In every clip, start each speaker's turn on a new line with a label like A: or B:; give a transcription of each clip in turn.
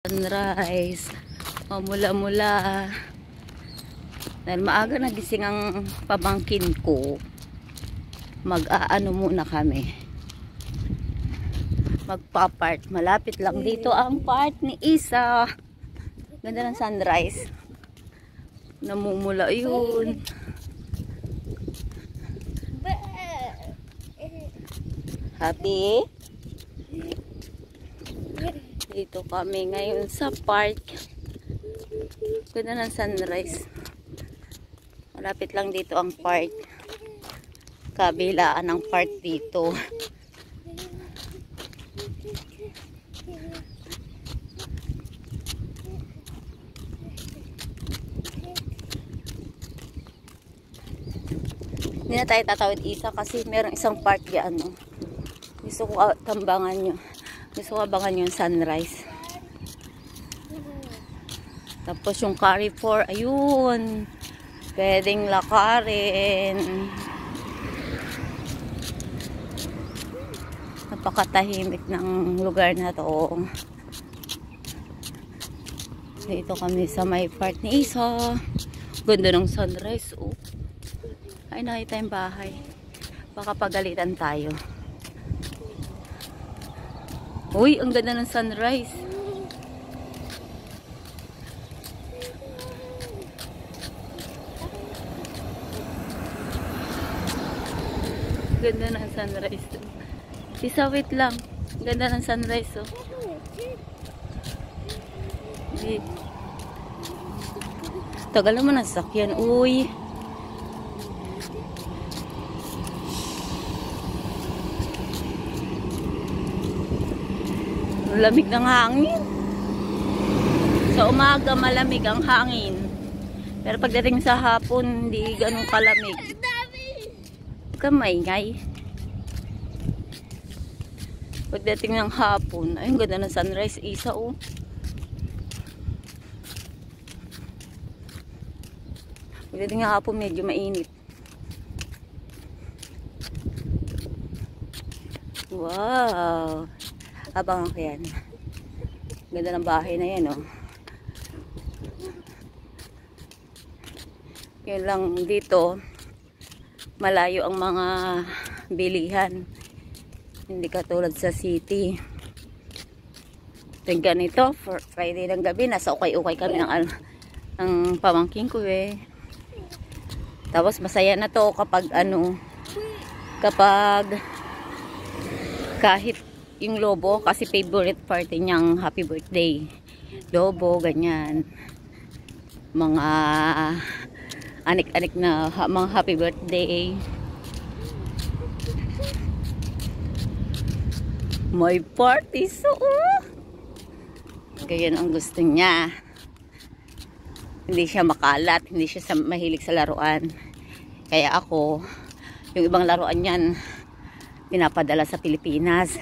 A: Sunrise, mamula-mula. Dahil maaga nagising ang pamangkin ko, mag-aano muna kami, magpa-part. Malapit lang dito ang part ni Isa. Ganda ng sunrise, namumula yun. Happy? Dito kami ngayon sa park. Ganda ng sunrise. Malapit lang dito ang park. Kabilaan ng park dito. Hindi na tayo tatawid Isa kasi merong isang park diyan. No? Gusto ko tambangan nyo. Gusto ko abangan yung sunrise. Tapos yung Carrefour, ayun. Pwedeng lakarin. Napakatahimik ng lugar na to. Dito kami sa may part ni Isa. Ganda ng sunrise. Oh. Ay, nakita yung bahay. Baka pagalitan tayo. Uy, ang ganda ng sunrise. Ganda ng sunrise. Isa, wait lang. Ganda ng sunrise, oh. Tagal naman ang sakyan. Uy. Lamig ng hangin. Sa umaga malamig ang hangin. Pero pagdating sa hapon, hindi ganun kalamig. Kamaingay. Pagdating ng hapon, ayun, ganda ng sunrise. Isa, oh. Pagdating ng hapon, medyo mainit. Wow. Abangan ko yan. Ganda ng bahay na yan, oh. Yun lang dito. Malayo ang mga bilihan. Hindi katulad sa city. Tingnan nito, for Friday ng gabi, nasa ukay-ukay kami ng pamangkin ko, eh. Tapos masaya na to kapag ano, kapag kahit yung lobo, kasi favorite party niyang happy birthday. Lobo, ganyan. Mga anik-anik na mga happy birthday. May party, so ganyan ang gusto niya. Hindi siya makalat, hindi siya mahilig sa laruan. Kaya ako, yung ibang laruan niyan, pinapadala sa Pilipinas.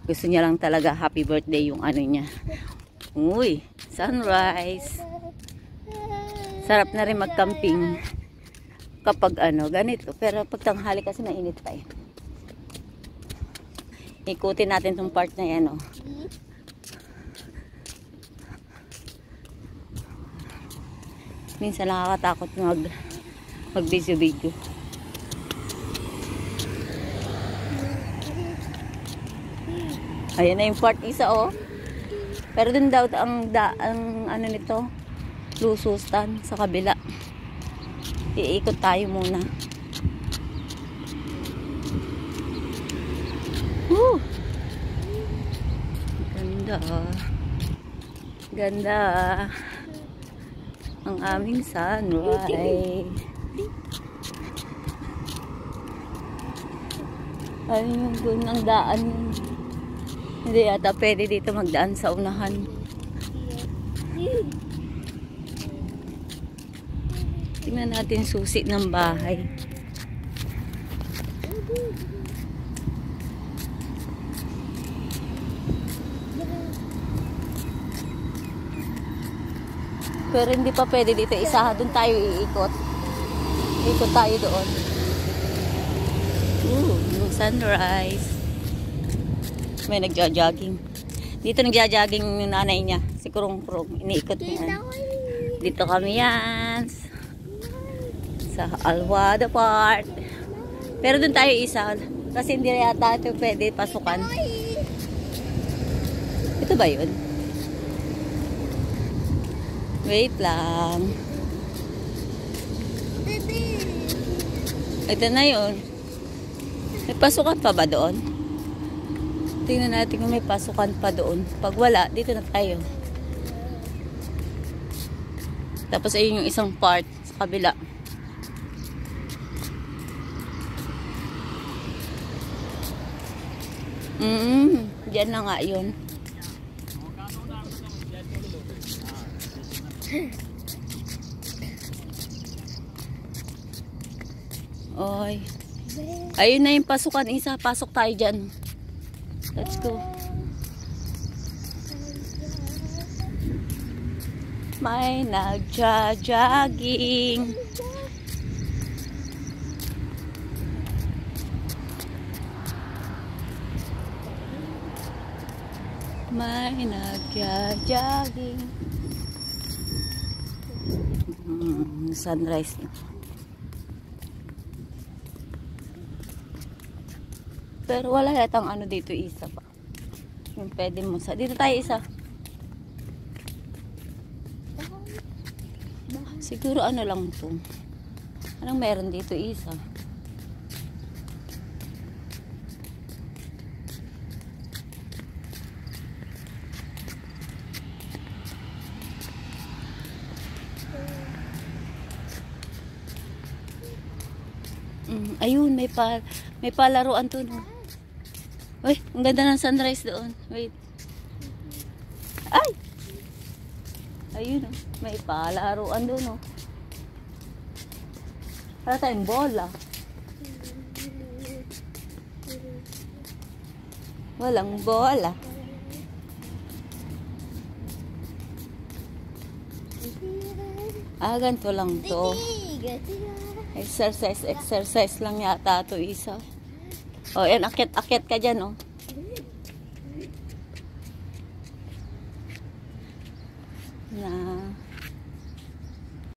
A: Gusto niya lang talaga happy birthday yung ano niya. Uy, sunrise. Sarap na rin mag-camping kapag ano, ganito. Pero pag tanghali kasi mainit pa, eh. Ikutin natin tong part na yan, oh. Minsan nakakatakot mag-video-video. Ayan na yung part Isa, oh. Pero dun daw ang ano nito, lusustan sa kabila. Iikot tayo muna. Woo! Ganda. Ganda. Ang aming sunrise. Ayun yung dun ang daan yun. Hindi yata pwede dito magdaan sa unahan. Tingnan natin susi ng bahay. Pero hindi pa pwede dito isa. Doon tayo iikot. Ikot tayo doon. Yung sunrise. May nagja-jogging. Dito nagja-jogging yung nanay niya. Si Kurong-Kurong. Iniikot niya. Dito kami yan. Sa Alwada Park. Pero dun tayo isa. Kasi hindi yata ito pwede pasukan. Ito ba yun? Wait lang. Ito na yun. May pasukan pa ba doon? Tingnan natin kung may pasukan pa doon. Pag wala, dito na tayo. Tapos ayun yung isang part sa kabila. Diyan na nga yun. Oy. Ayun na yung pasukan. Isa, pasok tayo dyan. Let's go. May nagja-jogging. May nagja-jogging. Sunrise na. Pero wala yatang ano dito isa pa. Yung pwede mo sa. Dito tayo isa. Siguro ano lang to. Anong meron dito isa? Ayun, may palaruan to, no? Uy, ang ganda ng sunrise doon. Wait. Ay! Ayun, no? May palaruan doon, no? Para tayong bola. Walang bola. Ganito lang to. Exercise lang yata to isa. O, yan, akyat ka dyan, oh. Na